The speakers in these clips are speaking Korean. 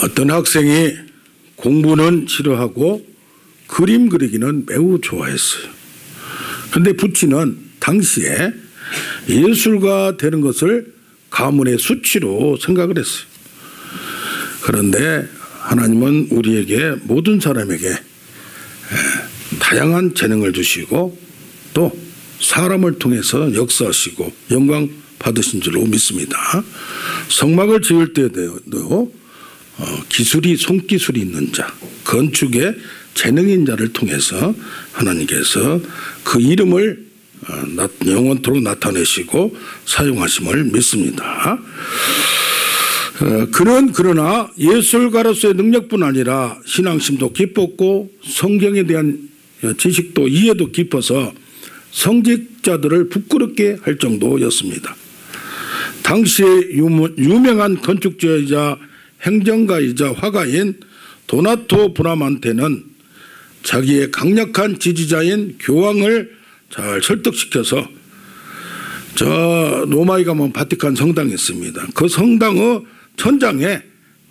어떤 학생이 공부는 싫어하고 그림 그리기는 매우 좋아했어요. 그런데 부친은 당시에 예술가 되는 것을 가문의 수치로 생각을 했어요. 그런데 하나님은 우리에게 모든 사람에게 다양한 재능을 주시고 또 사람을 통해서 역사하시고 영광 받으신 줄로 믿습니다. 성막을 지을 때도 기술이 손기술이 있는 자, 건축에 재능인 자를 통해서 하나님께서 그 이름을 영원토록 나타내시고 사용하심을 믿습니다. 그는 그러나 예술가로서의 능력뿐 아니라 신앙심도 깊었고 성경에 대한 지식도 이해도 깊어서 성직자들을 부끄럽게 할 정도였습니다. 당시에 유명한 건축주이자 행정가이자 화가인 도나토 브라만테는 자기의 강력한 지지자인 교황을 잘 설득시켜서 저 로마에 가면 바티칸 성당이 있습니다. 그 성당의 천장에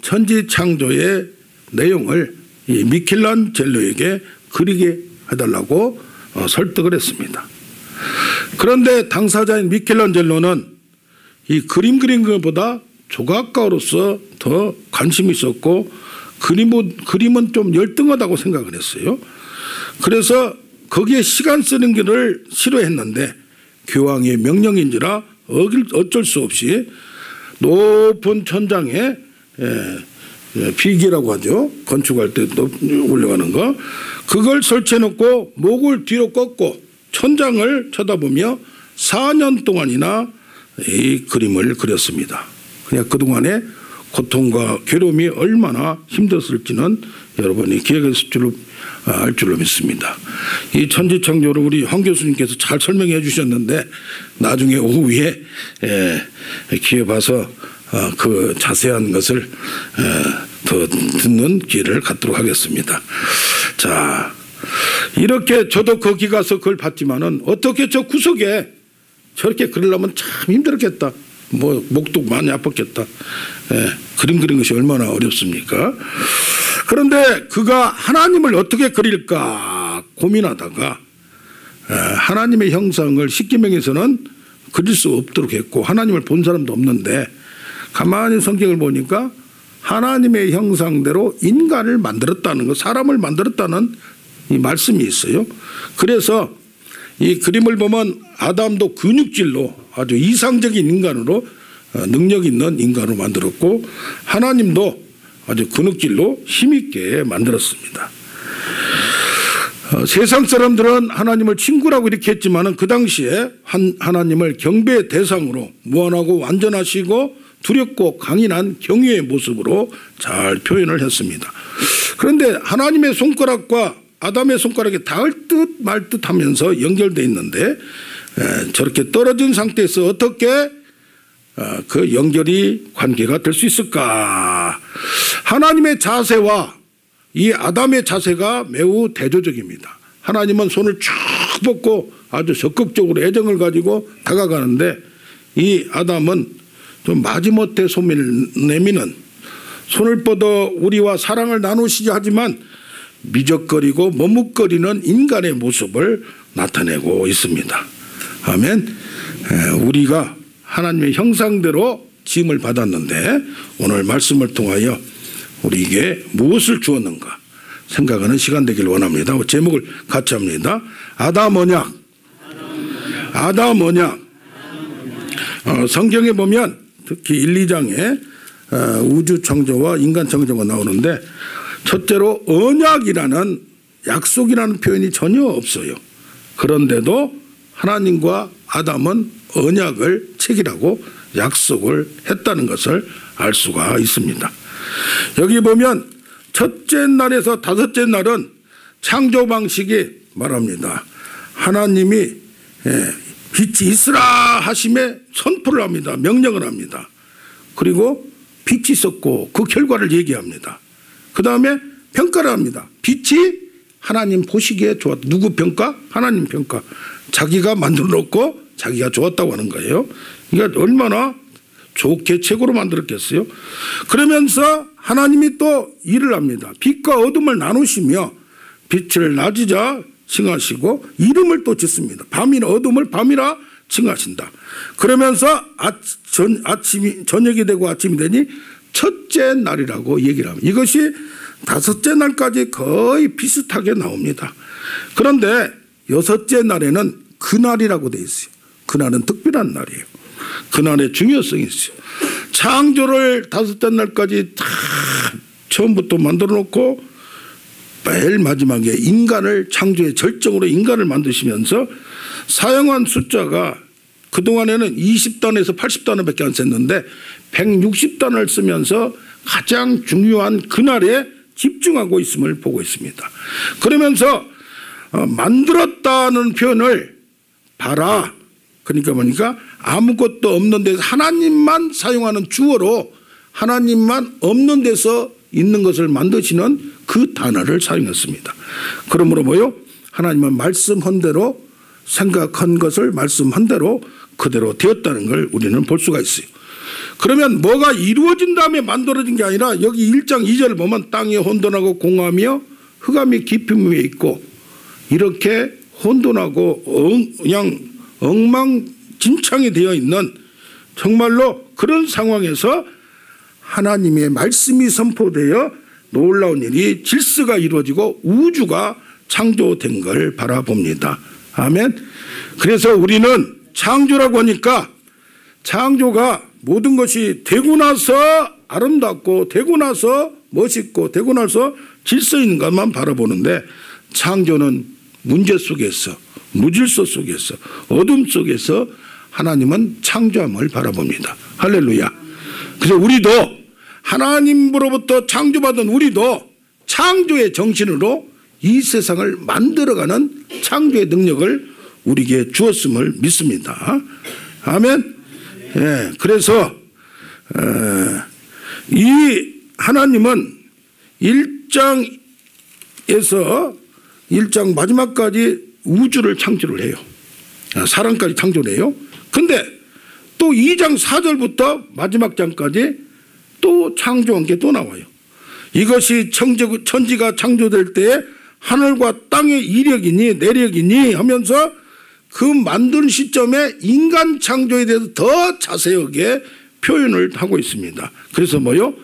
천지창조의 내용을 이 미켈란젤로에게 그리게 해달라고 설득을 했습니다. 그런데 당사자인 미켈란젤로는 이 그림 그린 것보다 조각가로서 더 관심이 있었고 그림은 좀 열등하다고 생각을 했어요. 그래서 거기에 시간 쓰는 것을 싫어했는데 교황의 명령인지라 어쩔 수 없이 높은 천장에 비기라고 하죠. 건축할 때 올라가는 거. 그걸 설치해놓고 목을 뒤로 꺾고 천장을 쳐다보며 4년 동안이나 이 그림을 그렸습니다. 그냥 그동안에 고통과 괴로움이 얼마나 힘들었을지는 여러분이 기억했을 줄로 알 줄로 믿습니다. 이 천지창조를 우리 황 교수님께서 잘 설명해 주셨는데 나중에 오후에 기회 봐서 그 자세한 것을 더 듣는 기회를 갖도록 하겠습니다. 자, 이렇게 저도 거기 가서 그걸 봤지만은 어떻게 저 구석에 저렇게 그리려면 참 힘들었겠다. 뭐 목도 많이 아팠겠다. 그림 그린 것이 얼마나 어렵습니까? 그런데 그가 하나님을 어떻게 그릴까 고민하다가 하나님의 형상을 십계명에서는 그릴 수 없도록 했고 하나님을 본 사람도 없는데 가만히 성경을 보니까 하나님의 형상대로 인간을 만들었다는 것, 사람을 만들었다는 이 말씀이 있어요. 그래서 이 그림을 보면 아담도 근육질로 아주 이상적인 인간으로 능력 있는 인간으로 만들었고 하나님도 아주 근육질로 힘있게 만들었습니다. 세상 사람들은 하나님을 친구라고 이렇게 했지만 그 당시에 하나님을 경배의 대상으로 무한하고 완전하시고 두렵고 강인한 경외의 모습으로 잘 표현을 했습니다. 그런데 하나님의 손가락과 아담의 손가락이 닿을 듯 말 듯 하면서 연결되어 있는데 저렇게 떨어진 상태에서 어떻게 그 연결이 관계가 될 수 있을까? 하나님의 자세와 이 아담의 자세가 매우 대조적입니다. 하나님은 손을 쭉 뻗고 아주 적극적으로 애정을 가지고 다가가는데 이 아담은 좀 마지못해 손을 내미는 손을 뻗어 우리와 사랑을 나누시자 하지만 미적거리고 머뭇거리는 인간의 모습을 나타내고 있습니다. 아멘. 우리가 하나님의 형상대로 지음을 받았는데 오늘 말씀을 통하여 우리에게 무엇을 주었는가 생각하는 시간 되길 원합니다. 제목을 같이 합니다. 아담 언약. 아담 언약. 성경에 보면 특히 1, 2장에 우주 창조와 인간 창조가 나오는데 첫째로 언약이라는 약속이라는 표현이 전혀 없어요. 그런데도 하나님과 아담은 언약을 체결하고 약속을 했다는 것을 알 수가 있습니다. 여기 보면 첫째 날에서 다섯째 날은 창조 방식이 말합니다. 하나님이 빛이 있으라 하심에 선포를 합니다. 명령을 합니다. 그리고 빛이 있었고 그 결과를 얘기합니다. 그 다음에 평가를 합니다. 빛이 하나님 보시기에 좋았다. 누구 평가? 하나님 평가. 자기가 만들어 놓고 자기가 좋았다고 하는 거예요. 그러니까 얼마나 좋게 최고로 만들었겠어요? 그러면서 하나님이 또 일을 합니다. 빛과 어둠을 나누시며 빛을 낮이자 칭하시고 이름을 또 짓습니다. 밤이나 어둠을 밤이라 칭하신다. 그러면서 저녁이 되고 아침이 되니 첫째 날이라고 얘기를 합니다. 이것이 다섯째 날까지 거의 비슷하게 나옵니다. 그런데 여섯째 날에는 그날이라고 되어 있어요. 그날은 특별한 날이에요. 그날의 중요성이 있어요. 창조를 다섯째 날까지 다 처음부터 만들어 놓고 매일 마지막에 인간을 창조의 절정으로 인간을 만드시면서 사용한 숫자가 그동안에는 20단에서 80단어밖에 안 썼는데 160단을 쓰면서 가장 중요한 그날에 집중하고 있음을 보고 있습니다. 그러면서 만들었다는 표현을 봐라. 그러니까 뭐니까 아무것도 없는 데서 하나님만 사용하는 주어로 하나님만 없는 데서 있는 것을 만드시는 그 단어를 사용했습니다. 그러므로 뭐요? 하나님은 말씀한 대로 생각한 것을 말씀한 대로 그대로 되었다는 걸 우리는 볼 수가 있어요. 그러면 뭐가 이루어진 다음에 만들어진 게 아니라 여기 1장 2절을 보면 땅이 혼돈하고 공하며 흑암이 깊음 위에 있고 이렇게 혼돈하고 그냥 엉망진창이 되어 있는 정말로 그런 상황에서 하나님의 말씀이 선포되어 놀라운 일이 질서가 이루어지고 우주가 창조된 걸 바라봅니다. 아멘. 그래서 우리는 창조라고 하니까 창조가 모든 것이 되고 나서 아름답고 되고 나서 멋있고 되고 나서 질서 있는 것만 바라보는데 창조는 문제 속에서 무질서 속에서 어둠 속에서 하나님은 창조함을 바라봅니다. 할렐루야. 그래서 우리도 하나님으로부터 창조받은 우리도 창조의 정신으로 이 세상을 만들어가는 창조의 능력을 우리에게 주었음을 믿습니다. 아멘. 예, 그래서 이 하나님은 1장 마지막까지 우주를 창조를 해요. 사람까지 창조를 해요. 근데 또 2장 4절부터 마지막 장까지 또 창조한 게 또 나와요. 이것이 천지가 창조될 때에 하늘과 땅의 이력이니 내력이니 하면서 그 만든 시점에 인간 창조에 대해서 더 자세하게 표현을 하고 있습니다. 그래서 뭐요?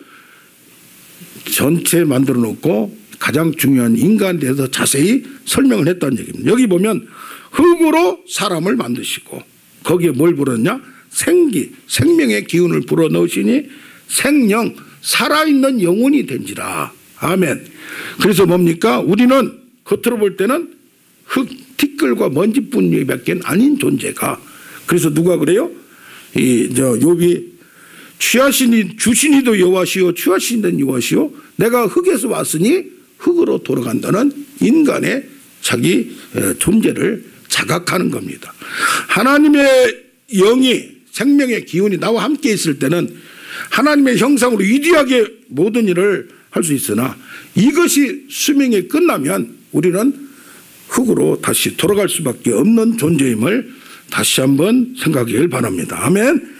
전체 만들어 놓고 가장 중요한 인간에 대해서 자세히 설명을 했다는 얘기입니다. 여기 보면 흙으로 사람을 만드시고 거기에 뭘 불었냐? 생명의 기운을 불어넣으시니 생령, 살아있는 영혼이 된지라. 아멘. 그래서 뭡니까? 우리는 겉으로 볼 때는 흙, 티끌과 먼지뿐이밖에 아닌 존재가. 그래서 누가 그래요? 욥이 취하시니 주시니도 여호와시오 취하시는 여호와시오 내가 흙에서 왔으니 흙으로 돌아간다는 인간의 자기 존재를 자각하는 겁니다. 하나님의 영이 생명의 기운이 나와 함께 있을 때는 하나님의 형상으로 위대하게 모든 일을 할 수 있으나 이것이 수명이 끝나면 우리는 흙으로 다시 돌아갈 수밖에 없는 존재임을 다시 한번 생각하길 바랍니다. 아멘.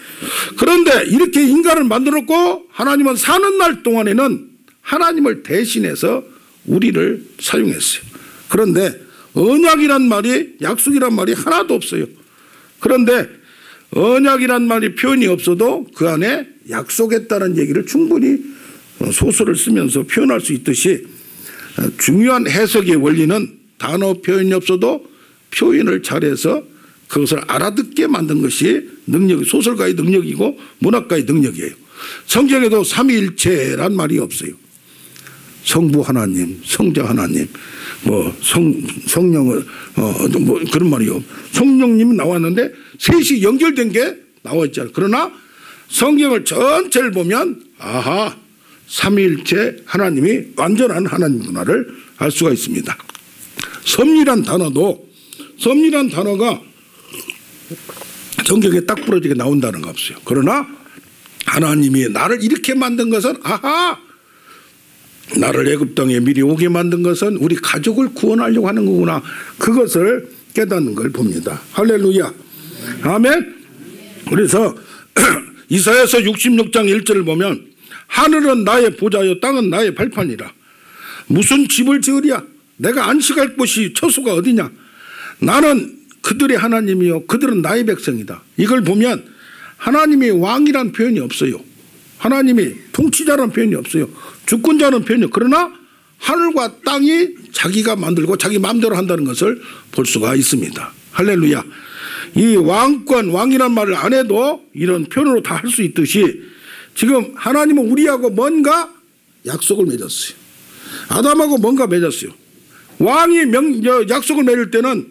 그런데 이렇게 인간을 만들었고 하나님은 사는 날 동안에는 하나님을 대신해서 우리를 사용했어요. 그런데 언약이란 말이 약속이란 말이 하나도 없어요. 그런데 언약이란 말이 표현이 없어도 그 안에 약속했다는 얘기를 충분히 소설을 쓰면서 표현할 수 있듯이 중요한 해석의 원리는 단어 표현이 없어도 표현을 잘해서 그것을 알아듣게 만든 것이 소설가의 능력이고 문학가의 능력이에요. 성경에도 삼위일체란 말이 없어요. 성부 하나님, 성자 하나님, 성령, 그런 말이요. 성령님이 나왔는데 셋이 연결된 게 나와 있잖아요. 그러나 성경을 전체를 보면 아하, 삼위일체 하나님이 완전한 하나님구나를 알 수가 있습니다. 섭리란 단어가 성경에 딱 부러지게 나온다는 거 없어요. 그러나 하나님이 나를 이렇게 만든 것은 아하, 나를 애굽 땅에 미리 오게 만든 것은 우리 가족을 구원하려고 하는 거구나. 그것을 깨닫는 걸 봅니다. 할렐루야. 아멘. 그래서 이사야서 66장 1절을 보면 하늘은 나의 보좌요 땅은 나의 발판이라. 무슨 집을 지으랴? 내가 안식할 곳이 처소가 어디냐? 나는 그들의 하나님이요 그들은 나의 백성이다. 이걸 보면 하나님이 왕이란 표현이 없어요. 하나님이 통치자라는 표현이 없어요. 주권자라는 표현이. 그러나 하늘과 땅이 자기가 만들고 자기 마음대로 한다는 것을 볼 수가 있습니다. 할렐루야. 이 왕권, 왕이란 말을 안 해도 이런 표현으로 다 할 수 있듯이 지금 하나님은 우리하고 뭔가 약속을 맺었어요. 아담하고 뭔가 맺었어요. 왕이 약속을 맺을 때는,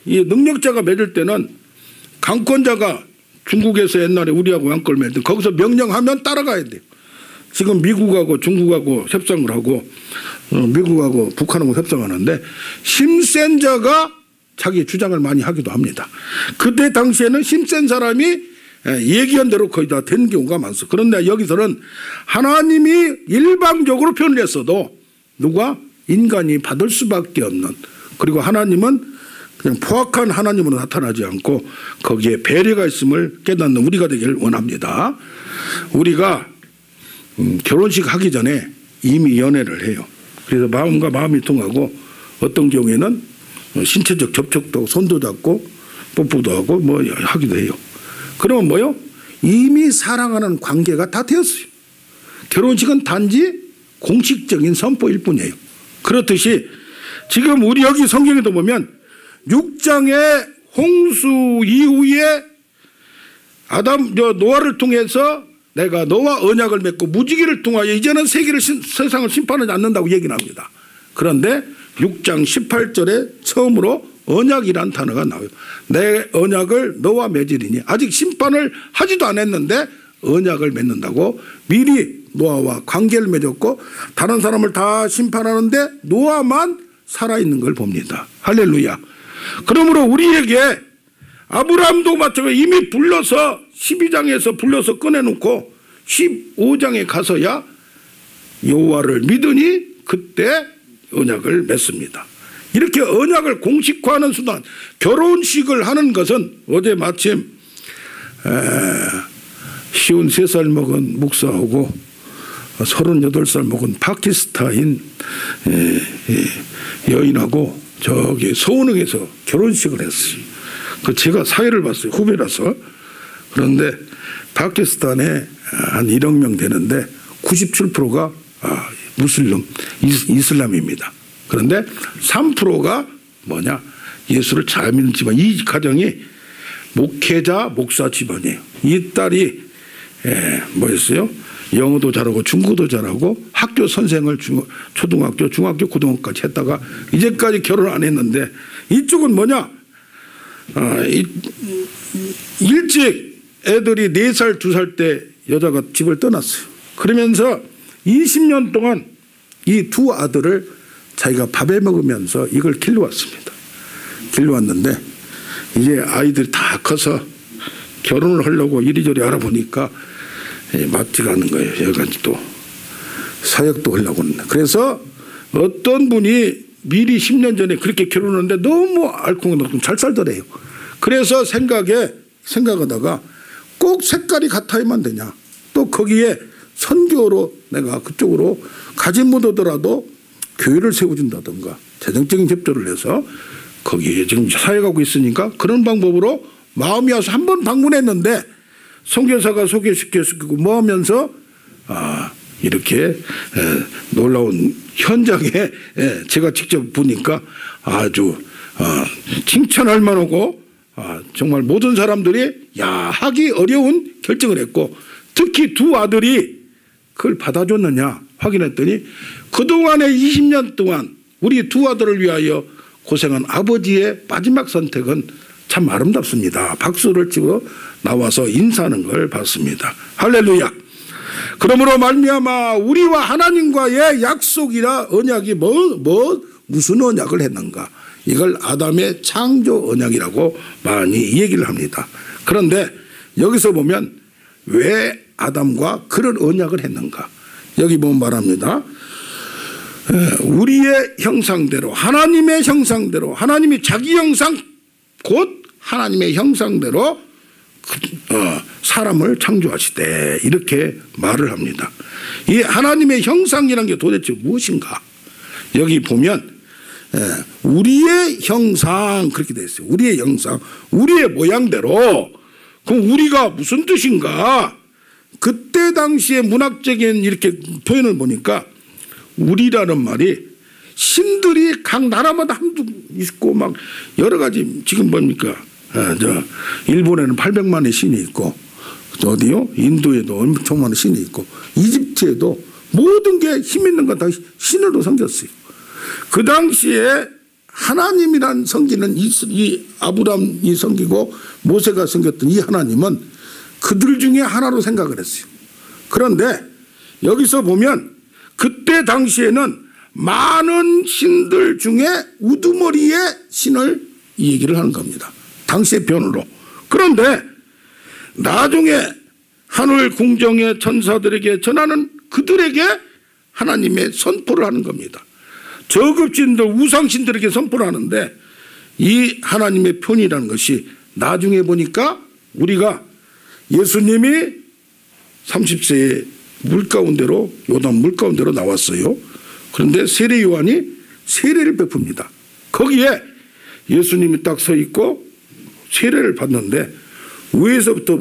이 능력자가 맺을 때는 강권자가 중국에서 옛날에 우리하고 왕권을 맺을 때 거기서 명령하면 따라가야 돼요. 지금 미국하고 중국하고 협상을 하고 미국하고 북한하고 협상하는데 힘센 자가 자기 주장을 많이 하기도 합니다. 그때 당시에는 힘센 사람이 얘기한 대로 거의 다 된 경우가 많습니다. 그런데 여기서는 하나님이 일방적으로 표현을 했어도 누가 인간이 받을 수밖에 없는, 그리고 하나님은 그냥 포악한 하나님으로 나타나지 않고 거기에 배려가 있음을 깨닫는 우리가 되기를 원합니다. 우리가 결혼식 하기 전에 이미 연애를 해요. 그래서 마음과 마음이 통하고 어떤 경우에는 신체적 접촉도 하고 손도 잡고 뽀뽀도 하고 뭐 하기도 해요. 그러면 뭐요? 이미 사랑하는 관계가 다 되었어요. 결혼식은 단지 공식적인 선포일 뿐이에요. 그렇듯이 지금 우리 여기 성경에도 보면 6장의 홍수 이후에 노아를 통해서 내가 너와 언약을 맺고 무지개를 통하여 이제는 세상을 심판하지 않는다고 얘기를 합니다. 그런데 6장 18절에 처음으로 언약이란 단어가 나와요. 내 언약을 너와 맺으리니, 아직 심판을 하지도 않았는데 언약을 맺는다고 미리 노아와 관계를 맺었고 다른 사람을 다 심판하는데 노아만 살아있는 걸 봅니다. 할렐루야. 그러므로 우리에게 아브라함도 마찬가지로 이미 불러서 12장에서 불러서 꺼내놓고 15장에 가서야 여호와를 믿으니 그때 언약을 맺습니다. 이렇게 언약을 공식화하는 수단, 결혼식을 하는 것은 어제 마침 53살 먹은 목사하고 38살 먹은 파키스탄인 여인하고 저기 서운흥에서 결혼식을 했어요. 제가 사회를 봤어요. 후배라서. 그런데 파키스탄에 한 1억 명 되는데 97%가 무슬림, 이슬람입니다. 그런데 3%가 뭐냐? 예수를 잘 믿는 집안. 이 가정이 목회자, 목사 집안이에요. 이 딸이 뭐였어요? 영어도 잘하고 중국어도 잘하고 학교 선생을 초등학교, 중학교, 고등학교까지 했다가 이제까지 결혼 안 했는데 이쪽은 뭐냐? 일찍 애들이 4살, 2살 때 여자가 집을 떠났어요. 그러면서 20년 동안 이 두 아들을 자기가 밥에 먹으면서 이걸 길러왔습니다. 길러왔는데 이제 아이들이 다 커서 결혼을 하려고 이리저리 알아보니까 맞지가 않는 거예요. 여기까지 또 사역도 하려고 했는데. 그래서 어떤 분이 미리 10년 전에 그렇게 결혼했는데 너무 알콩달콩 잘 살더래요. 그래서 생각하다가 꼭 색깔이 같아야만 되냐. 또 거기에 선교로 내가 그쪽으로 가지 못하더라도 교회를 세워준다든가 재정적인 협조를 해서 거기에 지금 사역하고 있으니까 그런 방법으로 마음이 와서 한 번 방문했는데 선교사가 소개시켜주고 뭐 하면서 이렇게 놀라운 현장에 제가 직접 보니까 아주 칭찬할 만하고 정말 모든 사람들이 하기 어려운 결정을 했고 특히 두 아들이 그걸 받아줬느냐 확인했더니 그동안의 20년 동안 우리 두 아들을 위하여 고생한 아버지의 마지막 선택은 참 아름답습니다. 박수를 치고 나와서 인사하는 걸 봤습니다. 할렐루야. 그러므로 말미암아 우리와 하나님과의 약속이라 언약이 무슨 언약을 했는가. 이걸 아담의 창조 언약이라고 많이 얘기를 합니다. 그런데 여기서 보면 왜 아담과 그런 언약을 했는가. 여기 보면 말합니다. 우리의 형상대로 하나님의 형상대로 하나님이 자기 형상 곧 하나님의 형상대로 사람을 창조하시되 이렇게 말을 합니다. 이 하나님의 형상이라는 게 도대체 무엇인가? 여기 보면 우리의 형상 그렇게 되어 있어요. 우리의 형상, 우리의 모양대로. 그럼 우리가 무슨 뜻인가? 그때 당시에 문학적인 이렇게 표현을 보니까 우리라는 말이 신들이 각 나라마다 한두 있고 막 여러 가지 지금 뭡니까? 일본에는 800만의 신이 있고 어디요? 인도에도 엄청 많은 신이 있고 이집트에도 모든 게 힘 있는 건 다 신으로 섬겼어요. 그 당시에 하나님이란 섬기는 이 아브람이 섬기고 모세가 섬겼던 이 하나님은 그들 중에 하나로 생각을 했어요. 그런데 여기서 보면 그때 당시에는 많은 신들 중에 우두머리의 신을 이 얘기를 하는 겁니다. 당시의 변으로. 그런데 나중에 하늘 궁정의 천사들에게 전하는 그들에게 하나님의 선포를 하는 겁니다. 저급신들 우상신들에게 선포를 하는데 이 하나님의 편이라는 것이 나중에 보니까 우리가 예수님이 30세에 물가운데로 요단 물가운데로 나왔어요. 그런데 세례 요한이 세례를 베풉니다. 거기에 예수님이 딱 서 있고 세례를 받는데 위에서부터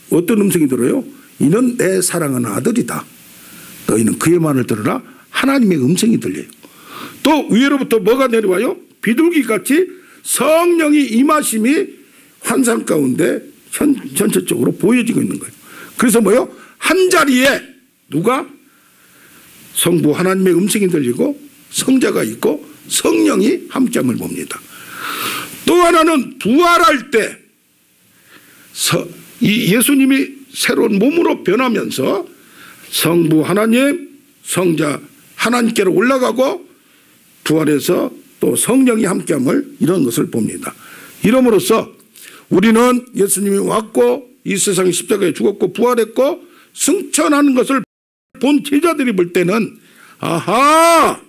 어떤 음성이 들어요? 이는 내 사랑하는 아들이다. 너희는 그의 말을 들으라. 하나님의 음성이 들려요. 또 위로부터 뭐가 내려와요? 비둘기같이 성령이 임하심이 환상 가운데 전체적으로 보여지고 있는 거예요. 그래서 뭐요? 한 자리에 누가? 성부 하나님의 음성이 들리고 성자가 있고 성령이 함께함을 봅니다. 또 하나는 부활할 때 이 예수님이 새로운 몸으로 변하면서 성부 하나님, 성자 하나님께로 올라가고 부활해서 또 성령이 함께함을 이런 것을 봅니다. 이러므로써 우리는 예수님이 왔고 이 세상에 십자가에 죽었고 부활했고 승천하는 것을 본 제자들이 볼 때는 아하,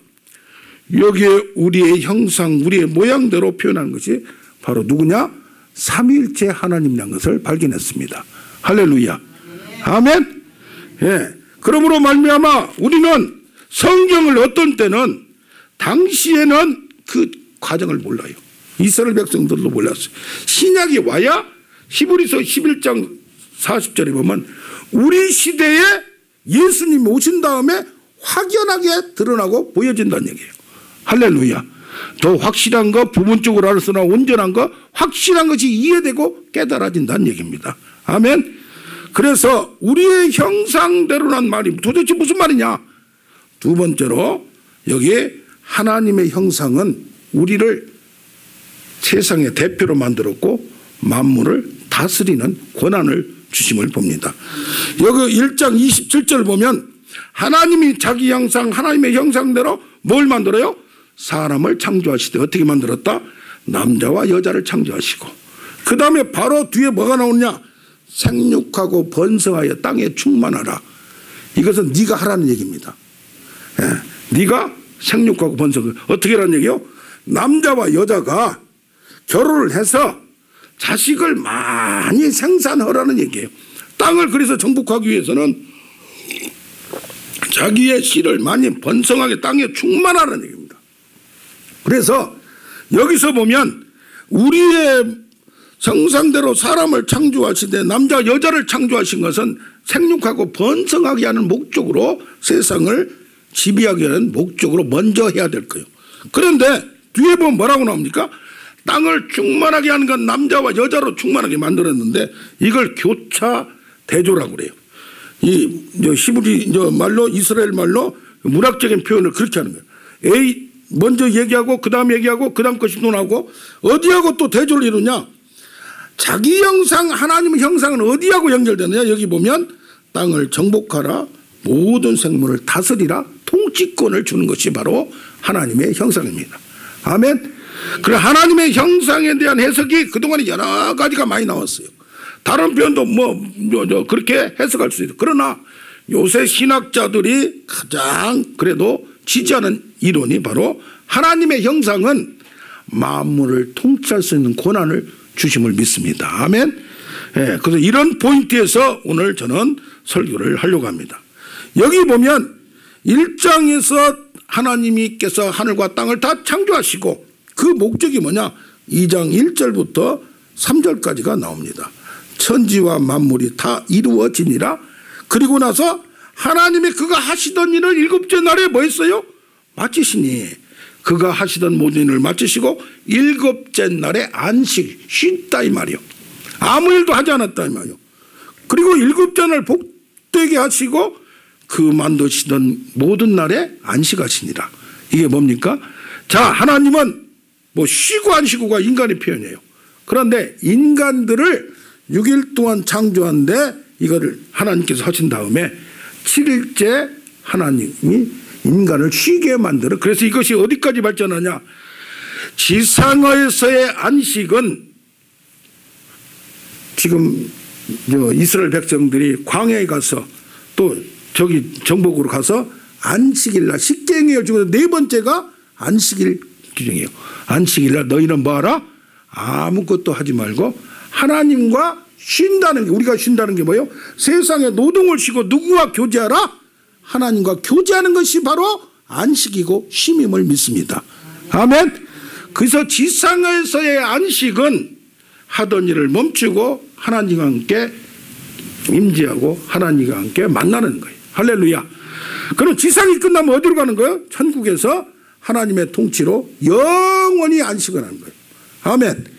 여기에 우리의 형상, 우리의 모양대로 표현하는 것이 바로 누구냐? 삼위일체 하나님이라는 것을 발견했습니다. 할렐루야. 아멘. 예. 그러므로 말미암아 우리는 성경을 어떤 때는 당시에는 그 과정을 몰라요. 이스라엘 백성들도 몰랐어요. 신약이 와야 히브리서 11장 40절에 보면 우리 시대에 예수님이 오신 다음에 확연하게 드러나고 보여진다는 얘기예요. 할렐루야. 더 확실한 거 부분적으로 알았으나 온전한 거 확실한 것이 이해되고 깨달아진다는 얘기입니다. 아멘. 그래서 우리의 형상대로란 말이 도대체 무슨 말이냐? 두 번째로 여기 하나님의 형상은 우리를 세상의 대표로 만들었고 만물을 다스리는 권한을 주심을 봅니다. 여기 1장 27절 보면 하나님이 자기 형상 하나님의 형상대로 뭘 만들어요? 사람을 창조하시되 어떻게 만들었다? 남자와 여자를 창조하시고 그 다음에 바로 뒤에 뭐가 나오느냐? 생육하고 번성하여 땅에 충만하라. 이것은 네가 하라는 얘기입니다. 예. 네가 생육하고 번성을 어떻게 하라는 얘기요? 남자와 여자가 결혼을 해서 자식을 많이 생산하라는 얘기예요. 땅을 그래서 정복하기 위해서는 자기의 씨를 많이 번성하게 땅에 충만하라는 얘기입니다. 그래서 여기서 보면 우리의 정상대로 사람을 창조하시되 남자 여자를 창조하신 것은 생육하고 번성하게 하는 목적으로 세상을 지배하게 하는 목적으로 먼저 해야 될 거예요. 그런데 뒤에 보면 뭐라고 나옵니까? 땅을 충만하게 하는 건 남자와 여자로 충만하게 만들었는데 이걸 교차 대조라고 그래요. 이 히브리 말로 이스라엘 말로 문학적인 표현을 그렇게 하는 거예요. A 먼저 얘기하고 그 다음 얘기하고 그 다음 것이 논하고 어디하고 또 대조를 이루냐? 자기 형상 하나님의 형상은 어디하고 연결되느냐? 여기 보면 땅을 정복하라 모든 생물을 다스리라 통치권을 주는 것이 바로 하나님의 형상입니다. 아멘. 그래 하나님의 형상에 대한 해석이 그동안에 여러 가지가 많이 나왔어요. 다른 표현도 그렇게 해석할 수 있어요. 그러나 요새 신학자들이 가장 그래도 지지하는 이론이 바로 하나님의 형상은 만물을 통치할 수 있는 권한을 주심을 믿습니다. 아멘. 예, 그래서 이런 포인트에서 오늘 저는 설교를 하려고 합니다. 여기 보면 1장에서 하나님께서 하늘과 땅을 다 창조하시고 그 목적이 뭐냐? 2장 1절부터 3절까지가 나옵니다. 천지와 만물이 다 이루어지니라. 그리고 나서 하나님이 그가 하시던 일을 7째 날에 뭐 했어요? 마치시니 그가 하시던 모든 일을 마치시고 7째 날에 안식 쉰다 이 말이요. 아무 일도 하지 않았다 이 말이요. 그리고 7째 날 복되게 하시고 그 만드시던 모든 날에 안식하시니라. 이게 뭡니까? 자, 하나님은 뭐 쉬고 안 쉬고가 인간의 표현이에요. 그런데 인간들을 6일 동안 창조한데 이거를 하나님께서 하신 다음에 7일째 하나님이 인간을 쉬게 만들어. 그래서 이것이 어디까지 발전하냐? 지상에서의 안식은 지금 이스라엘 백성들이 광야에 가서 또 저기 정복으로 가서 안식일날 십계명을 중에서 4번째가 안식일 규정이에요. 안식일날 너희는 뭐하라? 아무것도 하지 말고 하나님과 쉰다는 게, 우리가 쉰다는 게 뭐예요? 세상에 노동을 쉬고 누구와 교제하라? 하나님과 교제하는 것이 바로 안식이고 쉼임을 믿습니다. 아멘. 그래서 지상에서의 안식은 하던 일을 멈추고 하나님과 함께 임재하고 하나님과 함께 만나는 거예요. 할렐루야. 그럼 지상이 끝나면 어디로 가는 거예요? 천국에서 하나님의 통치로 영원히 안식을 하는 거예요. 아멘.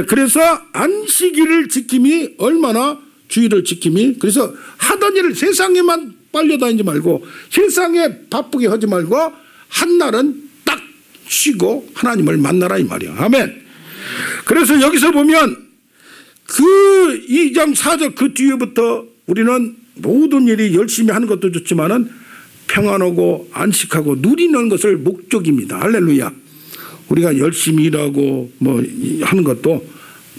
그래서 안식일을 지킴이 얼마나 주의를 지킴이, 그래서 하던 일을 세상에만 빨려다니지 말고 세상에 바쁘게 하지 말고 한 날은 딱 쉬고 하나님을 만나라 이 말이야. 아멘. 그래서 여기서 보면 그 2장 4절 그 뒤에부터 우리는 모든 일이 열심히 하는 것도 좋지만은 평안하고 안식하고 누리는 것을 목적입니다. 할렐루야. 우리가 열심히 일하고 뭐 하는 것도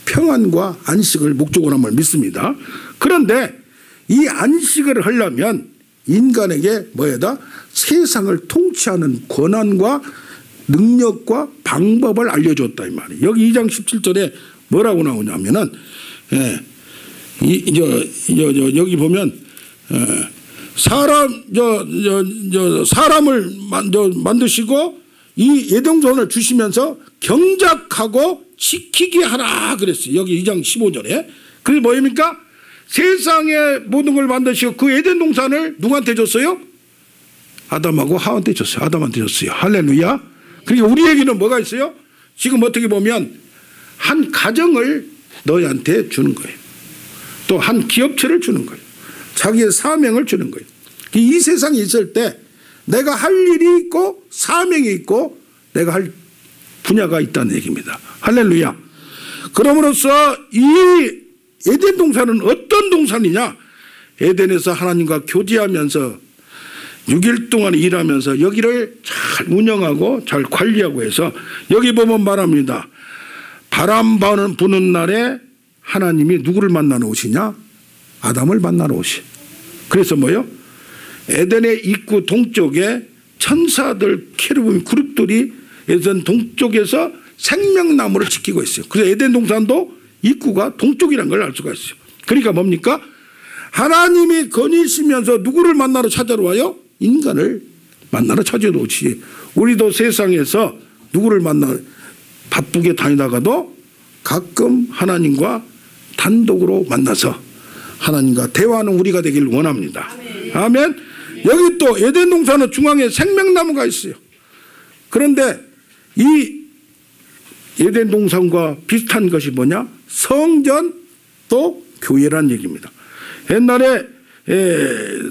평안과 안식을 목적으로 함을 믿습니다. 그런데 이 안식을 하려면 인간에게 뭐에다 세상을 통치하는 권한과 능력과 방법을 알려줬다 이 말이에요. 여기 2장 17절에 뭐라고 나오냐면은 여기 보면 사람을 만드시고 이 예정선을 주시면서 경작하고 지키게 하라 그랬어요. 여기 2장 15절에. 그게 뭐입니까? 세상의 모든 걸 만드시고 그 에덴 동산을 누구한테 줬어요? 아담하고 하와한테 줬어요. 아담한테 줬어요. 할렐루야. 그러니까 우리에게는 뭐가 있어요? 지금 어떻게 보면 한 가정을 너희한테 주는 거예요. 또 한 기업체를 주는 거예요. 자기의 사명을 주는 거예요. 이 세상에 있을 때 내가 할 일이 있고 사명이 있고 내가 할 분야가 있다는 얘기입니다. 할렐루야. 그럼으로써 이 에덴 동산은 어떤 동산이냐? 에덴에서 하나님과 교제하면서 6일 동안 일하면서 여기를 잘 운영하고 잘 관리하고 해서 여기 보면 말합니다. 바람 부는 날에 하나님이 누구를 만나러 오시냐? 아담을 만나러 오시. 그래서 뭐요? 에덴의 입구 동쪽에 천사들 케루빔 그룹들이 에덴 동쪽에서 생명나무를 지키고 있어요. 그래서 에덴 동산도 입구가 동쪽이라는 걸 알 수가 있어요. 그러니까 뭡니까? 하나님이 거니시면서 누구를 만나러 찾아러 와요? 인간을 만나러 찾아러 오시. 우리도 세상에서 누구를 만나 바쁘게 다니다가도 가끔 하나님과 단독으로 만나서 하나님과 대화하는 우리가 되기를 원합니다. 아멘. 여기 또 에덴 동산은 중앙에 생명나무가 있어요. 그런데 이 에덴 동산과 비슷한 것이 뭐냐? 성전 또 교회란 얘기입니다. 옛날에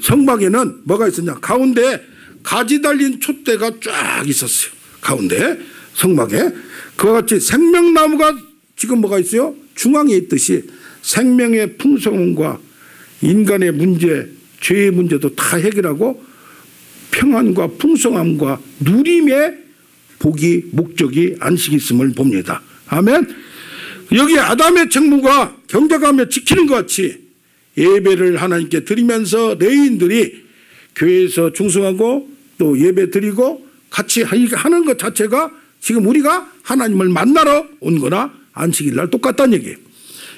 성막에는 뭐가 있었냐? 가운데 가지 달린 촛대가 쫙 있었어요. 가운데 성막에 그와 같이 생명나무가 지금 뭐가 있어요? 중앙에 있듯이 생명의 풍성함과 인간의 문제, 죄의 문제도 다 해결하고 평안과 풍성함과 누림의 복이 목적이 안식이 있음을 봅니다. 아멘. 여기 아담의 책무가 경작하며 지키는 것 같이 예배를 하나님께 드리면서 레위인들이 교회에서 충성하고 또 예배 드리고 같이 하는 것 자체가 지금 우리가 하나님을 만나러 온 거나 안식일 날 똑같다는 얘기예요.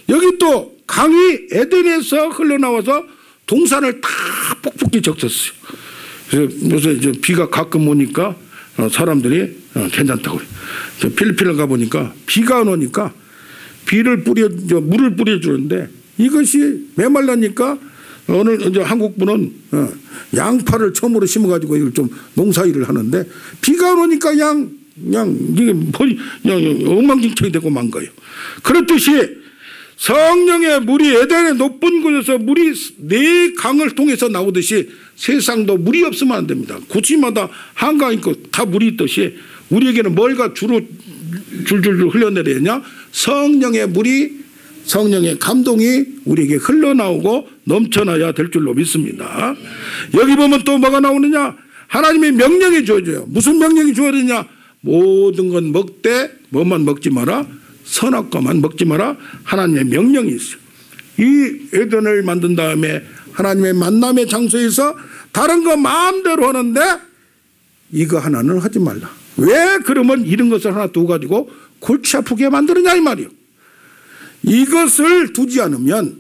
여기 또 강이 에덴에서 흘러나와서 동산을 다 폭풍히 적셨어요. 그래서 요새 이제 비가 가끔 오니까 사람들이 괜찮다고 그래요. 필리핀을 가보니까 비가 안 오니까 물을 뿌려주는데 이것이 메말라니까 오늘 이제 한국 분은 양파를 처음으로 심어가지고 이걸 좀 농사일을 하는데 비가 안 오니까 그냥 이게 엉망진창이 되고 만 거예요. 그렇듯이 성령의 물이 에덴의 높은 곳에서 물이 네 강을 통해서 나오듯이 세상도 물이 없으면 안 됩니다. 곳마다 한강 있고 다 물이 있듯이 우리에게는 뭘가 주로 줄줄줄 흘러내리냐? 성령의 물이, 성령의 감동이 우리에게 흘러나오고 넘쳐나야 될 줄로 믿습니다. 여기 보면 또 뭐가 나오느냐? 하나님의 명령이 주어져요. 무슨 명령이 주어지냐? 모든 건 먹되 뭐만 먹지 마라? 선악과만 먹지 마라. 하나님의 명령이 있어요. 이 에덴을 만든 다음에 하나님의 만남의 장소에서 다른 거 마음대로 하는데 이거 하나는 하지 말라. 왜 그러면 이런 것을 하나 두고 가지고 골치 아프게 만드느냐 이 말이요. 이것을 두지 않으면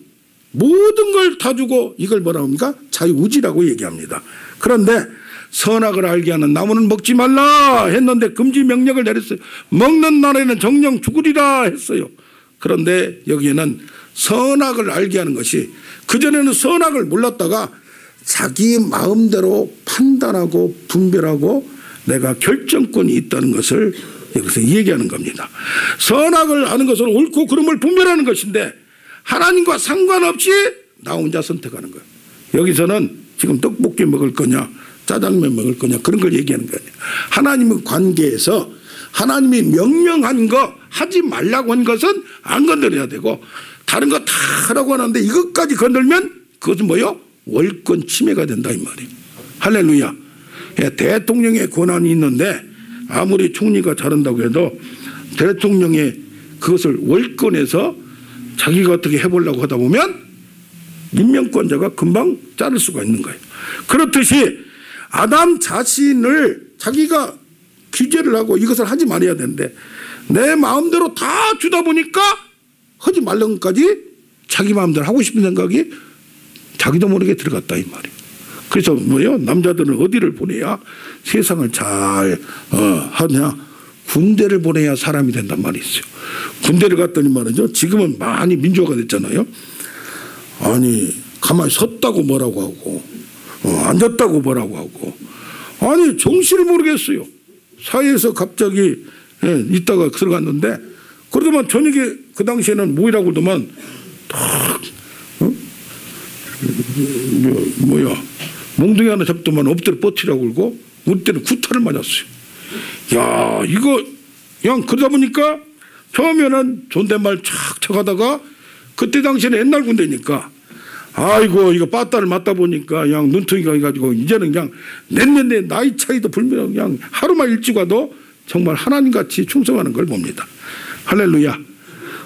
모든 걸 다 주고 이걸 뭐라 합니까? 자유의지라고 얘기합니다. 그런데 선악을 알게 하는 나무는 먹지 말라 했는데 금지 명령을 내렸어요. 먹는 날에는 정령 죽으리라 했어요. 그런데 여기에는 선악을 알게 하는 것이, 그전에는 선악을 몰랐다가 자기 마음대로 판단하고 분별하고 내가 결정권이 있다는 것을 여기서 얘기하는 겁니다. 선악을 아는 것은 옳고 그름을 분별하는 것인데 하나님과 상관없이 나 혼자 선택하는 거예요. 여기서는 지금 떡볶이 먹을 거냐 짜장면 먹을 거냐 그런 걸 얘기하는 거예요. 하나님의 관계에서 하나님이 명령한 거 하지 말라고 한 것은 안 건드려야 되고 다른 거 다 하라고 하는데 이것까지 건들면 그것은 뭐요? 월권 침해가 된다 이 말이에요. 할렐루야. 대통령의 권한이 있는데 아무리 총리가 잘한다고 해도 대통령의 그것을 월권에서 자기가 어떻게 해보려고 하다 보면 임명권자가 금방 자를 수가 있는 거예요. 그렇듯이 아담 자신을 자기가 규제를 하고 이것을 하지 말아야 되는데 내 마음대로 다 주다 보니까 하지 말라는 것까지 자기 마음대로 하고 싶은 생각이 자기도 모르게 들어갔다 이 말이에요. 그래서 뭐요? 남자들은 어디를 보내야 세상을 잘 하냐? 군대를 보내야 사람이 된단 말이 있어요. 군대를 갔더니 말이죠. 지금은 많이 민주화가 됐잖아요. 아니 가만히 섰다고 뭐라고 하고 앉았다고 뭐라고 하고 아니 정신을 모르겠어요. 사회에서 갑자기 있다가 들어갔는데 그러더만 저녁에 그 당시에는 뭐라고 그러더만 딱 뭐야 몽둥이 하나 잡더만 엎드려 뻗치라고 그러고 우리 때는 구타를 맞았어요. 야 이거 그냥 그러다 보니까 처음에는 존댓말 촥 쳐가다가 그때 당시에는 옛날 군대니까 아이고 이거 빠따를 맞다 보니까 그냥 눈통이가 해가지고 이제는 그냥 내 나이 차이도 불문하고 그냥 하루만 일찍 와도 정말 하나님같이 충성하는 걸 봅니다. 할렐루야.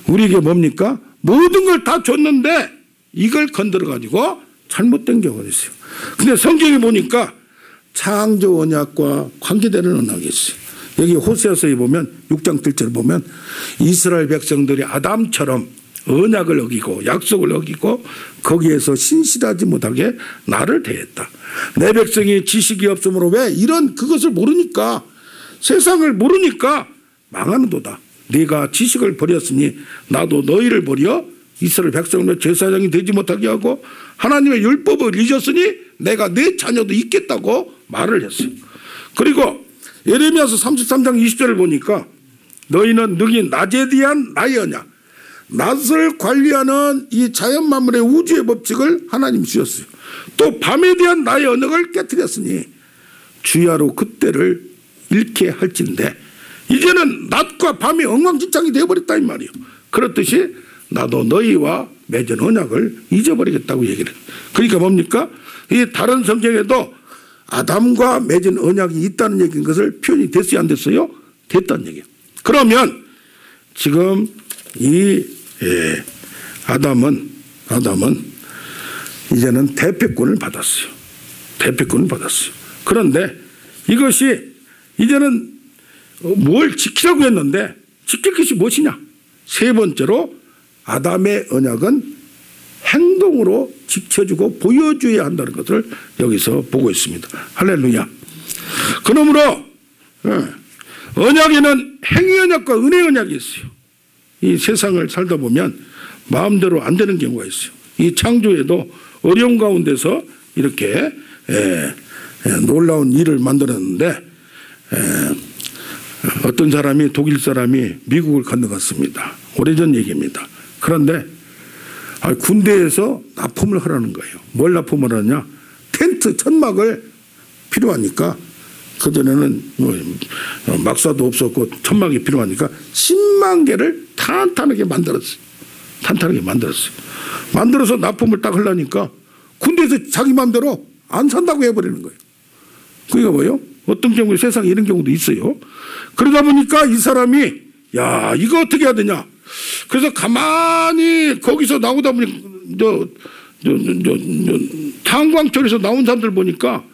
우리에게 뭡니까? 모든 걸 다 줬는데 이걸 건드려가지고 잘못된 경우가 있어요. 근데 성경에 보니까 창조 언약과 관계되는 언약이 있어요. 여기 호세아서에 보면 6장 1절에 보면 이스라엘 백성들이 아담처럼 언약을 어기고 약속을 어기고 거기에서 신실하지 못하게 나를 대했다. 내 백성이 지식이 없으므로 왜 이런 그것을 모르니까 세상을 모르니까 망하는도다. 네가 지식을 버렸으니 나도 너희를 버려 이스라엘 백성을 제사장이 되지 못하게 하고 하나님의 율법을 잊었으니 내가 내 자녀도 있겠다고 말을 했어요. 그리고 예레미야서 33장 20절을 보니까 너희는 능히 낮에 대한 나의 언약, 낮을 관리하는 이 자연 만물의 우주의 법칙을 하나님 주셨어요. 또 밤에 대한 나의 언약을 깨뜨렸으니 주야로 그때를 잃게 할진데 이제는 낮과 밤이 엉망진창이 되어버렸다 이 말이에요. 그렇듯이 나도 너희와 맺은 언약을 잊어버리겠다고 얘기를 해요. 그러니까 뭡니까? 이 다른 성경에도 아담과 맺은 언약이 있다는 얘기인 것을 표현이 됐어요 안 됐어요? 됐다는 얘기예요. 그러면 지금 이 아담은 이제는 대표권을 받았어요. 대표권을 받았어요. 그런데 이것이 이제는 뭘 지키라고 했는데 지킬 것이 무엇이냐? 세 번째로 아담의 언약은 행동으로 지켜주고 보여줘야 한다는 것을 여기서 보고 있습니다. 할렐루야. 그러므로 언약에는 행위 언약과 은혜 언약이 있어요. 이 세상을 살다 보면 마음대로 안 되는 경우가 있어요. 이 창조에도 어려운 가운데서 이렇게 놀라운 일을 만들었는데 어떤 사람이 독일 사람이 미국을 건너갔습니다. 오래전 얘기입니다. 그런데 군대에서 납품을 하라는 거예요. 뭘 납품을 하냐? 텐트 천막을 필요하니까 그전에는 막사도 없었고 천막이 필요하니까 10만 개를 탄탄하게 만들었어요. 탄탄하게 만들었어요. 만들어서 납품을 딱 하려니까 군대에서 자기 마음대로 안 산다고 해버리는 거예요. 그게 뭐예요? 어떤 경우에 세상에 이런 경우도 있어요. 그러다 보니까 이 사람이 야 이거 어떻게 해야 되냐. 그래서 가만히 거기서 나오다 보니 탄광철에서 나온 사람들 보니까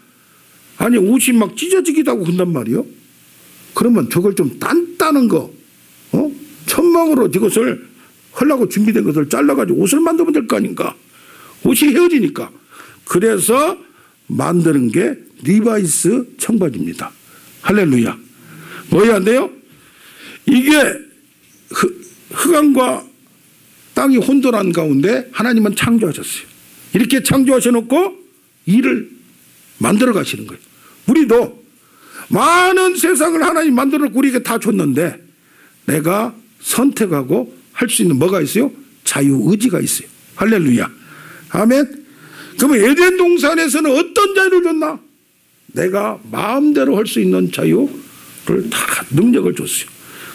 아니 옷이 막 찢어지기도 하고 그런단 말이에요. 그러면 저걸 좀 단단한 거 천막으로 이것을 하려고 준비된 것을 잘라가지고 옷을 만들면 될 거 아닌가. 옷이 헤어지니까. 그래서 만드는 게 리바이스 청바지입니다. 할렐루야. 뭐야 안 돼요? 이게 흑암과 땅이 혼돈한 가운데 하나님은 창조하셨어요. 이렇게 창조하셔놓고 일을 만들어 가시는 거예요. 우리도 많은 세상을 하나님 만들어 놓고 우리에게 다 줬는데 내가 선택하고 할 수 있는 뭐가 있어요? 자유의지가 있어요. 할렐루야. 아멘. 그러면 에덴 동산에서는 어떤 자유를 줬나? 내가 마음대로 할 수 있는 자유를 다 능력을 줬어요.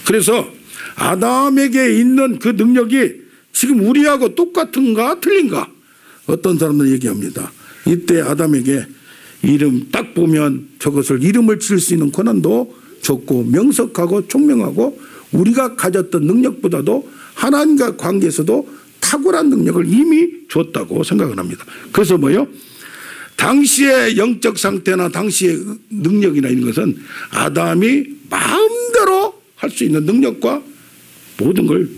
그래서 아담에게 있는 그 능력이 지금 우리하고 똑같은가 틀린가? 어떤 사람들 얘기합니다. 이때 아담에게 이름 딱 보면 저것을 이름을 지을 수 있는 권한도 줬고 명석하고 총명하고 우리가 가졌던 능력보다도 하나님과 관계에서도 탁월한 능력을 이미 줬다고 생각을 합니다. 그래서 뭐요? 당시의 영적 상태나 당시의 능력이나 이런 것은 아담이 마음대로 할 수 있는 능력과 모든 걸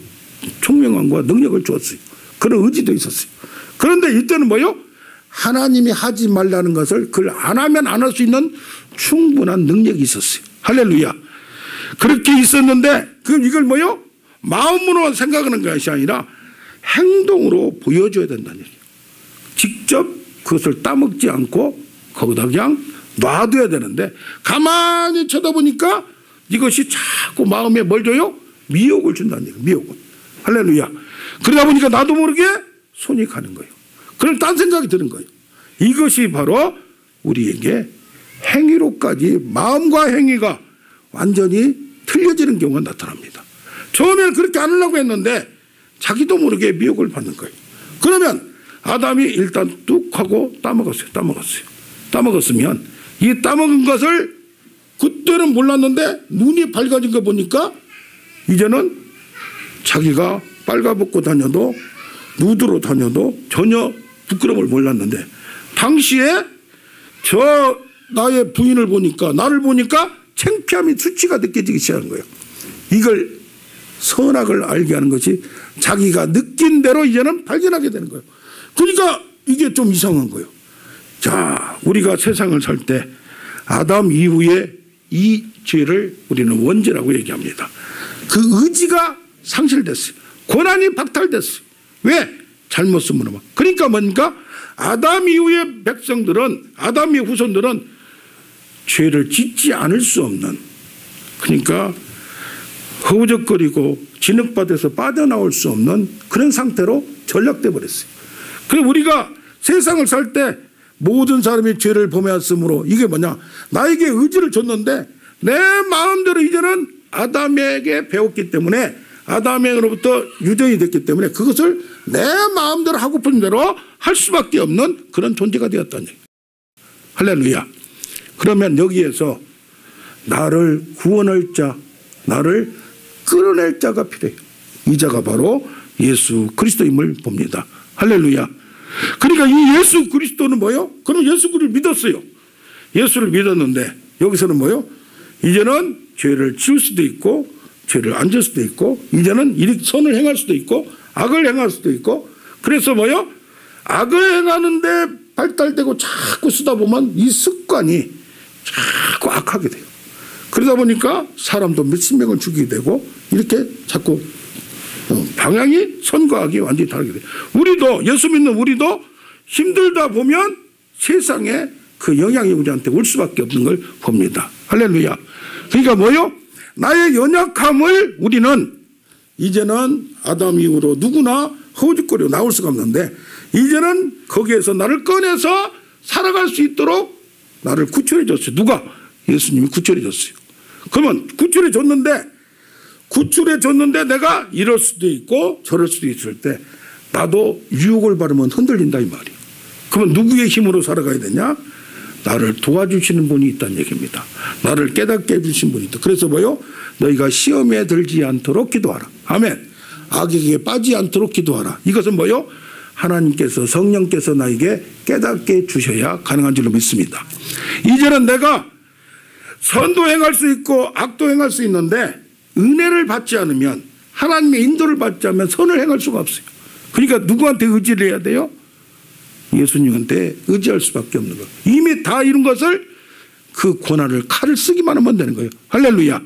총명함과 능력을 줬어요. 그런 의지도 있었어요. 그런데 이때는 뭐요? 하나님이 하지 말라는 것을 그걸 안 하면 안 할 수 있는 충분한 능력이 있었어요. 할렐루야. 그렇게 있었는데 그럼 이걸 뭐요? 마음으로 생각하는 것이 아니라 행동으로 보여줘야 된다는 얘기예요. 직접 그것을 따먹지 않고 거기다 그냥 놔둬야 되는데 가만히 쳐다보니까 이것이 자꾸 마음에 뭘 줘요? 미혹을 준다는 얘기예요. 미혹을. 할렐루야. 그러다 보니까 나도 모르게 손이 가는 거예요. 그럼 딴 생각이 드는 거예요. 이것이 바로 우리에게 행위로까지 마음과 행위가 완전히 틀려지는 경우가 나타납니다. 처음에는 그렇게 안 하려고 했는데 자기도 모르게 미혹을 받는 거예요. 그러면 아담이 일단 뚝 하고 따먹었어요. 따먹었으면 이 따먹은 것을 그때는 몰랐는데 눈이 밝아진 거 보니까 이제는 자기가 빨가벗고 다녀도 누드로 다녀도 전혀 부끄러움을 몰랐는데 당시에 저 나의 부인을 보니까 나를 보니까 창피함이 수치가 느껴지기 시작한 거예요. 이걸 선악을 알게 하는 것이 자기가 느낀 대로 이제는 발견하게 되는 거예요. 그러니까 이게 좀 이상한 거예요. 자, 우리가 세상을 살 때 아담 이후에 이 죄를 우리는 원죄라고 얘기합니다. 그 의지가 상실됐어요. 권한이 박탈됐어요. 왜? 잘못 쓰면. 그러니까 뭔가 아담 이후의 백성들은 아담의 후손들은 죄를 짓지 않을 수 없는 그러니까 허우적거리고 진흙밭에서 빠져나올 수 없는 그런 상태로 전락돼 버렸어요. 그래서 우리가 세상을 살 때 모든 사람이 죄를 범하였으므로 이게 뭐냐 나에게 의지를 줬는데 내 마음대로 이제는 아담에게 배웠기 때문에 아담에게로부터 유전이 됐기 때문에 그것을 내 마음대로 하고픈 대로 할 수밖에 없는 그런 존재가 되었다는 얘기예요. 할렐루야. 그러면 여기에서 나를 구원할 자 나를 끌어낼 자가 필요해요. 이 자가 바로 예수 그리스도임을 봅니다. 할렐루야. 그러니까 이 예수 그리스도는 뭐예요? 그럼 예수 그리스도를 믿었어요. 예수를 믿었는데 여기서는 뭐예요? 이제는 죄를 지을 수도 있고 죄를 안 지을 수도 있고 이제는 선을 행할 수도 있고 악을 행할 수도 있고, 그래서 뭐요? 악을 행하는데 발달되고 자꾸 쓰다 보면 이 습관이 자꾸 악하게 돼요. 그러다 보니까 사람도 몇십 명을 죽이게 되고, 이렇게 자꾸 방향이 선과 악이 완전히 다르게 돼요. 우리도, 예수 믿는 우리도 힘들다 보면 세상에 그 영향이 우리한테 올 수밖에 없는 걸 봅니다. 할렐루야. 그러니까 뭐요? 나의 연약함을 우리는 이제는 아담 이후로 누구나 허우적거리고 나올 수가 없는데, 이제는 거기에서 나를 꺼내서 살아갈 수 있도록 나를 구출해 줬어요. 누가? 예수님이 구출해 줬어요. 그러면 구출해 줬는데 내가 이럴 수도 있고 저럴 수도 있을 때 나도 유혹을 받으면 흔들린다 이 말이에요. 그러면 누구의 힘으로 살아가야 되냐? 나를 도와주시는 분이 있다는 얘기입니다. 나를 깨닫게 해주신 분이 있다. 그래서 뭐요? 너희가 시험에 들지 않도록 기도하라. 아멘. 악에게 빠지지 않도록 기도하라. 이것은 뭐요? 하나님께서, 성령께서 나에게 깨닫게 주셔야 가능한 줄로 믿습니다. 이제는 내가 선도 행할 수 있고 악도 행할 수 있는데, 은혜를 받지 않으면, 하나님의 인도를 받지 않으면 선을 행할 수가 없어요. 그러니까 누구한테 의지를 해야 돼요? 예수님한테 의지할 수밖에 없는 거예요. 이미 다 이룬 것을, 그 고난을, 칼을 쓰기만 하면 되는 거예요. 할렐루야.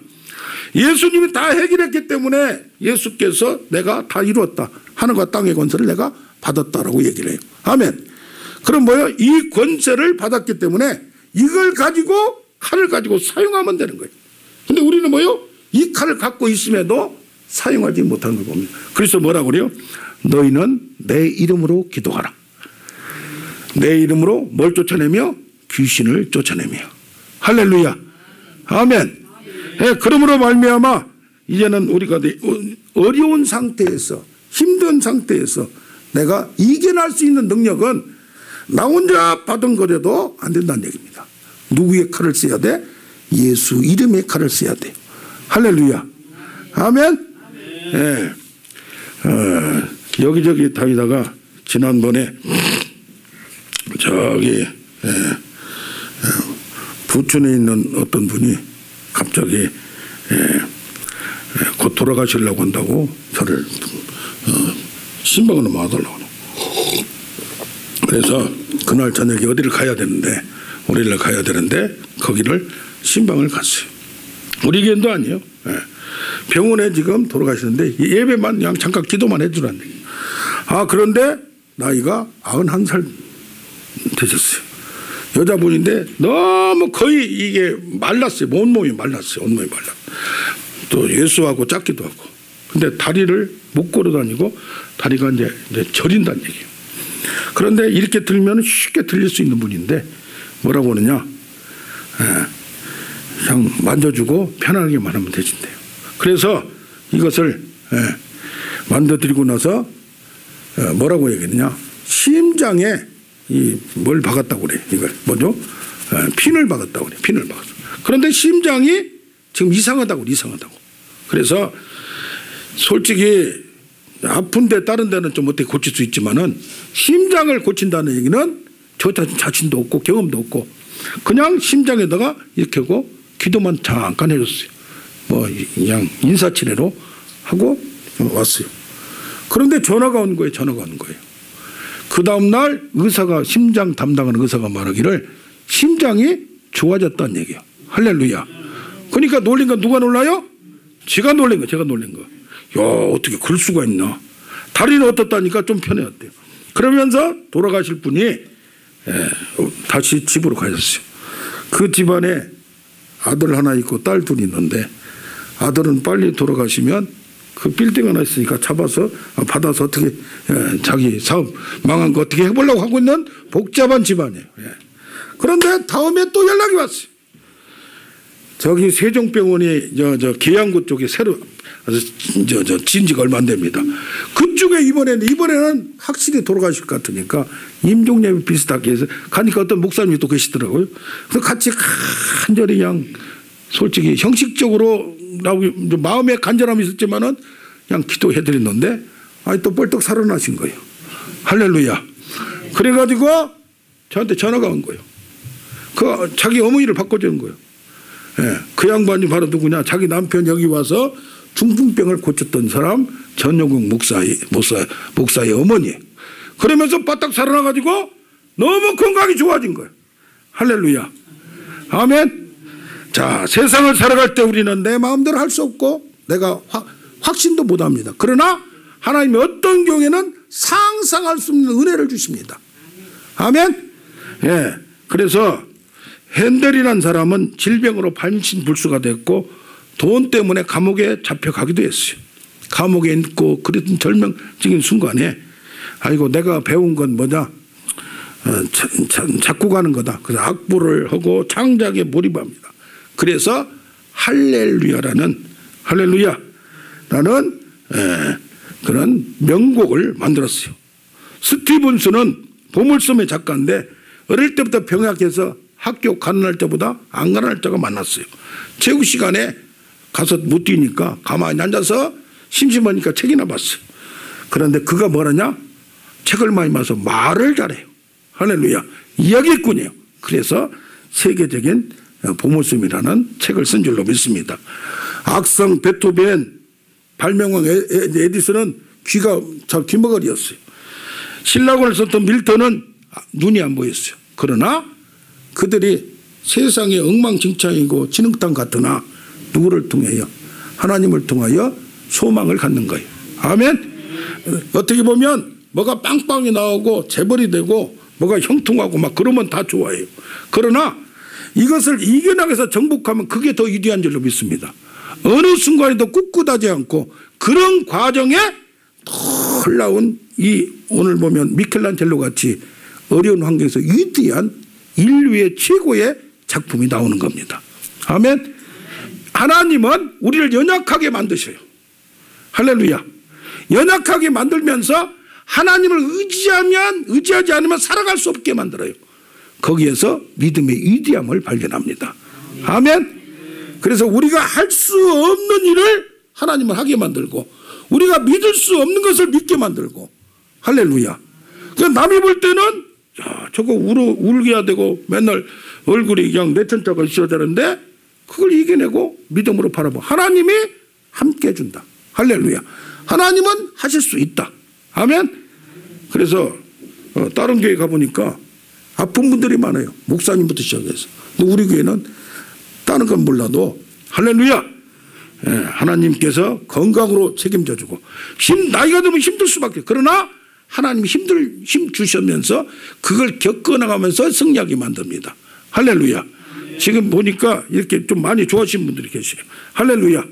예수님이 다 해결했기 때문에 예수께서 내가 다 이루었다, 하늘과 땅의 권세를 내가 받았다라고 얘기를 해요. 아멘. 그럼 뭐예요? 이 권세를 받았기 때문에 이걸 가지고, 칼을 가지고 사용하면 되는 거예요. 근데 우리는 뭐예요? 이 칼을 갖고 있음에도 사용하지 못하는 걸 봅니다. 그래서 뭐라고 그래요? 너희는 내 이름으로 기도하라. 내 이름으로 뭘 쫓아내며? 귀신을 쫓아내며. 할렐루야. 아멘. 네, 그러므로 말미암아 이제는 우리가 어려운 상태에서, 힘든 상태에서 내가 이겨낼 수 있는 능력은 나 혼자 받은 거라도 안 된다는 얘기입니다. 누구의 칼을 써야 돼? 예수 이름의 칼을 써야 돼요. 할렐루야. 아멘. 네. 여기저기 다니다가 지난번에 저기 부천에 있는 어떤 분이 갑자기 곧 돌아가시려고 한다고 저를 신방으로 모아달라고. 그래서 그날 저녁에 어디를 가야 되는데, 우리를 가야 되는데 거기를 신방을 갔어요. 우리 교회도 아니에요. 병원에 지금 돌아가시는데 예배만 그냥 잠깐 기도만 해주라는 얘기예요. 그런데 나이가 91살 되셨어요. 여자분인데 너무 거의 이게 말랐어요. 온몸이 말랐어요. 온몸이 말랐어요. 또 예수하고 작기도 하고. 근데 다리를 못 걸어 다니고 다리가 이제 저린다는 얘기예요. 그런데 이렇게 들면 쉽게 들릴 수 있는 분인데 뭐라고 하느냐? 그냥 만져주고 편안하게만 하면 되신대요. 그래서 이것을 만져드리고 나서 뭐라고 얘기했느냐? 심장에 뭘 박았다고 그래. 이걸 뭐죠? 핀을 박았다고 그래. 핀을 박았어. 그런데 심장이 지금 이상하다고. 그래서 솔직히 아픈데 다른 데는 좀 어떻게 고칠 수 있지만은 심장을 고친다는 얘기는 저 자신도 없고 경험도 없고 그냥 심장에다가 이렇게 하고 기도만 잠깐 해줬어요. 뭐 그냥 인사치레로 하고 왔어요. 그런데 전화가 온 거예요. 그 다음날 의사가, 심장 담당하는 의사가 말하기를 심장이 좋아졌다는 얘기야. 할렐루야. 그러니까 놀린 건 누가 놀라요? 제가 놀린 거. 야, 어떻게 그럴 수가 있나. 다리는 어떻다니까 좀 편해졌대요. 그러면서 돌아가실 분이 다시 집으로 가셨어요. 그 집안에 아들 하나 있고 딸 둘이 있는데, 아들은 빨리 돌아가시면 그 빌딩 하나 있으니까 받아서 어떻게 자기 사업 망한 거 어떻게 해보려고 하고 있는 복잡한 집안이에요. 그런데 다음에 또 연락이 왔어요. 저기 세종병원이 저 계양구 쪽에 새로 진지가 얼마 안 됩니다. 그쪽에 이번에는 확실히 돌아가실 것 같으니까 임종례비 비슷하게 해서 가니까 어떤 목사님이 또 계시더라고요. 그래서 같이 간절히 그냥 솔직히 형식적으로 마음에 간절함이 있었지만은 그냥 기도해드렸는데 또 벌떡 살아나신 거예요. 할렐루야. 그래가지고 저한테 전화가 온 거예요. 자기 어머니를 바꿔주는 거예요. 예, 그 양반이 바로 누구냐? 자기 남편 여기 와서 중풍병을 고쳤던 사람 전용국 목사의 어머니. 그러면서 바짝 살아나가지고 너무 건강이 좋아진 거예요. 할렐루야. 아멘. 자, 세상을 살아갈 때 우리는 내 마음대로 할 수 없고 내가 확신도 못합니다. 그러나 하나님이 어떤 경우에는 상상할 수 없는 은혜를 주십니다. 아멘. 예. 그래서 핸델이라는 사람은 질병으로 반신불수가 됐고 돈 때문에 감옥에 잡혀가기도 했어요. 감옥에 있고 그랬던 절망적인 순간에 아이고 내가 배운 건 뭐냐? 자꾸 가는 거다. 그래서 악보를 하고 창작에 몰입합니다. 그래서 할렐루야라는 그런 명곡을 만들었어요. 스티븐스는 보물섬의 작가인데 어릴 때부터 병약해서 학교 가는 날짜보다 안 가는 날짜가 많았어요. 체육 시간에 가서 못 뛰니까 가만히 앉아서 심심하니까 책이나 봤어요. 그런데 그가 뭐라냐? 책을 많이 봐서 말을 잘해요. 할렐루야. 이야기꾼이에요. 그래서 세계적인 보물섬이라는 책을 쓴 줄로 믿습니다. 악성 베토벤, 발명왕 에디슨은 귀가 귀머거리였어요. 신라권을 썼던 밀턴은 눈이 안 보였어요. 그러나 그들이 세상의 엉망진창이고 진흙탕 같으나 누구를 통하여? 하나님을 통하여 소망을 갖는 거예요. 아멘. 어떻게 보면 뭐가 빵빵이 나오고 재벌이 되고 뭐가 형통하고 막 그러면 다 좋아해요. 그러나 이것을 이겨나가기 위해서 정복하면 그게 더 위대한 줄로 믿습니다. 어느 순간에도 꿋꿋하지 않고 그런 과정에 놀라운 이 오늘 보면 미켈란젤로 같이 어려운 환경에서 위대한 인류의 최고의 작품이 나오는 겁니다. 아멘. 하나님은 우리를 연약하게 만드셔요. 할렐루야. 연약하게 만들면서 하나님을 의지하지 않으면 살아갈 수 없게 만들어요. 거기에서 믿음의 위대함을 발견합니다. 아멘. 그래서 우리가 할 수 없는 일을 하나님을 하게 만들고 우리가 믿을 수 없는 것을 믿게 만들고 할렐루야. 그러니까 남이 볼 때는 야, 저거 울게 해야 되고 맨날 얼굴이 그냥 내천자가 있어야 되는데 그걸 이겨내고 믿음으로 바라보. 하나님이 함께 해준다. 할렐루야. 하나님은 하실 수 있다. 아멘. 그래서 다른 교회 가보니까 아픈 분들이 많아요. 목사님부터 시작해서. 근데 우리 교회는 다른 건 몰라도 할렐루야. 예, 하나님께서 건강으로 책임져 주고 나이가 들면 힘들 수밖에. 그러나 하나님이 힘 주시면서 그걸 겪어나가면서 승리하게 만듭니다. 할렐루야. 지금 보니까 이렇게 좀 많이 좋아하시는 분들이 계세요. 할렐루야.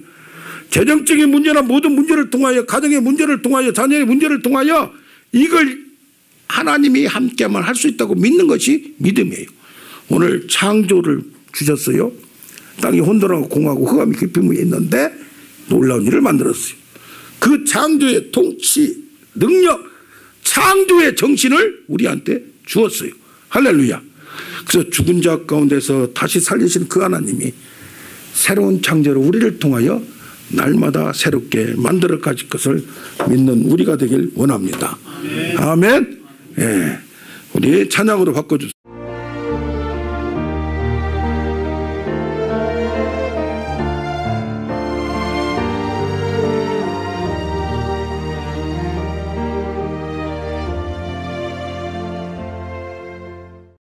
재정적인 문제나 모든 문제를 통하여 가정의 문제를 통하여 자녀의 문제를 통하여 이걸 하나님이 함께하면 할 수 있다고 믿는 것이 믿음이에요. 오늘 창조를 주셨어요. 땅이 혼돈하고 공하고 흑암이 깊은 위에 있는데 놀라운 일을 만들었어요. 그 창조의 통치, 능력, 창조의 정신을 우리한테 주었어요. 할렐루야. 그래서 죽은 자 가운데서 다시 살리신 그 하나님이 새로운 창조로 우리를 통하여 날마다 새롭게 만들어 가질 것을 믿는 우리가 되길 원합니다. 아멘. 예. 우리 찬양으로 바꿔주세요.